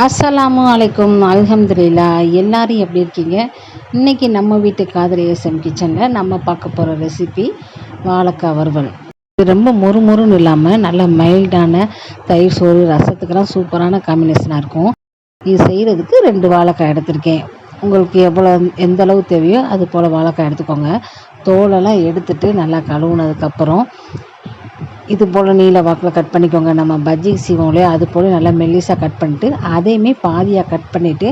அஸ்ஸலாமு அலைக்கும் அல்ஹம்துலில்லா. எல்லாரும் எப்படி இருக்கீங்க? இன்றைக்கி நம்ம வீட்டு காதலி ஏஎஸ்எம் கிச்சனில் நம்ம பார்க்க போகிற ரெசிபி வாழைக்காய் வறுவல். இது ரொம்ப மொறுமொறுன்னு இல்லாமல் நல்ல மைல்டான தயிர் சோறு ரசத்துக்கெல்லாம் சூப்பரான காம்பினேஷனாக இருக்கும். இது செய்கிறதுக்கு 2 வாழைக்காய் எடுத்திருக்கேன். உங்களுக்கு எந்த அளவு தேவையோ அது போல் வாழைக்காய் எடுத்துக்கோங்க. தோலெல்லாம் எடுத்துட்டு நல்லா கழுவுனதுக்கப்புறம் இது போல் நீல வாக்கில் கட் பண்ணிக்கோங்க. நம்ம பஜ்ஜிக்கு செய்வோம் இல்லையா, அது போல் நல்லா மெல்லிஸாக கட் பண்ணிட்டு அதையுமே பாதியாக கட் பண்ணிவிட்டு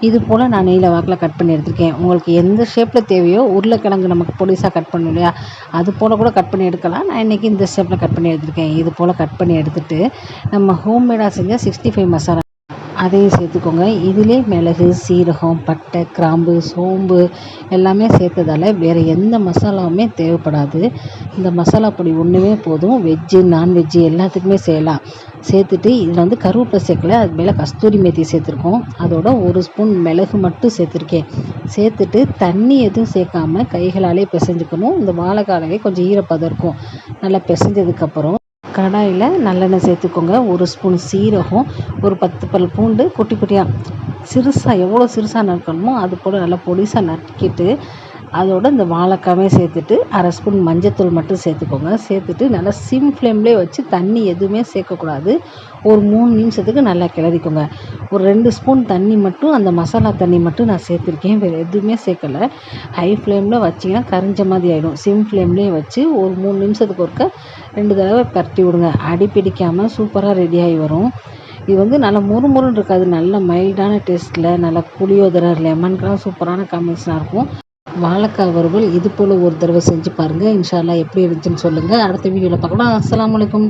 இது போல் நான் நீல வாக்கில் கட் பண்ணி எடுத்துருக்கேன். உங்களுக்கு எந்த ஷேப்பில் தேவையோ, உருளைக்கிழங்கு நமக்கு பொடிசாக கட் பண்ணணும் இல்லையா, அது போல் கூட கட் பண்ணி எடுக்கலாம். நான் இன்றைக்கி இந்த ஷேப்பில் கட் பண்ணி எடுத்துருக்கேன். இது போல் கட் பண்ணி எடுத்துகிட்டு நம்ம ஹோம்மேடாக செஞ்ச 65 மசாலா அதையும் சேர்த்துக்கோங்க. இதிலே மிளகு, சீரகம், பட்டை, கிராம்பு, சோம்பு எல்லாமே சேர்த்ததால் வேறு எந்த மசாலாவுமே தேவைப்படாது. இந்த மசாலா பொடி ஒன்றுமே போதும். வெஜ்ஜு நான்வெஜ்ஜு எல்லாத்துக்குமே செய்யலாம். சேர்த்துட்டு இதில் கருவேப்பிலை சேர்க்கல, அது மேலே கஸ்தூரி மேத்தி சேர்த்துருக்கோம். அதோட 1 ஸ்பூன் மிளகு மட்டும் சேர்த்துருக்கேன். சேர்த்துட்டு தண்ணி எதுவும் சேர்க்காம கைகளாலே பிசைஞ்சுக்கணும். இந்த வாழைக்காயிலே கொஞ்சம் ஈரப்பதம் இருக்கும். நல்லா பிசைஞ்சதுக்கப்புறம் கடாயில் நல்லெண்ணெய் சேர்த்துக்கோங்க. 1 ஸ்பூன் சீரகம், ஒரு 10 பல் பூண்டு குட்டி குட்டியாக சிறுசாக எவ்வளோ சிறுசாக நறுக்கணுமோ அது போல் நல்லா பொடிசாக நறுக்கிட்டு அதோட இந்த வாழைக்காவே சேர்த்துட்டு 1/2 ஸ்பூன் மஞ்சத்தூள் மட்டும் சேர்த்துக்கோங்க. சேர்த்துட்டு நல்லா சிம் ஃப்ளேம்லேயே வச்சு தண்ணி எதுவுமே சேர்க்கக்கூடாது. ஒரு 3 நிமிஷத்துக்கு நல்லா கிளறிக்கோங்க. ஒரு 2 ஸ்பூன் தண்ணி மட்டும், அந்த மசாலா தண்ணி மட்டும் நான் சேர்த்துருக்கேன். வேறு எதுவுமே சேர்க்கலை. ஹை ஃப்ளேமில் வச்சிங்கன்னா கரிஞ்ச மாதிரி ஆகிடும். சிம் ஃப்ளேம்லேயே வச்சு ஒரு 3 நிமிஷத்துக்கு ஒருக்க 2 தடவை பரட்டி விடுங்க. அடி பிடிக்காமல் சூப்பராக ரெடியாகி வரும். இது நல்லா முறுமுறுன்னு இருக்காது. நல்ல மைல்டான டேஸ்ட்டில் நல்லா புளியோதரை லெமனுக்கெலாம் சூப்பரான காம்பினேஷனாக இருக்கும். வாழைக்காய் வறுவல் இது போல் ஒரு தடவை செஞ்சு பாருங்கள். இன்ஷா அல்லாஹ் எப்படி இருந்துச்சுன்னு சொல்லுங்கள். அடுத்த வீடியோவில் பார்க்கலாம். அஸ்ஸலாமு அலைக்கும்.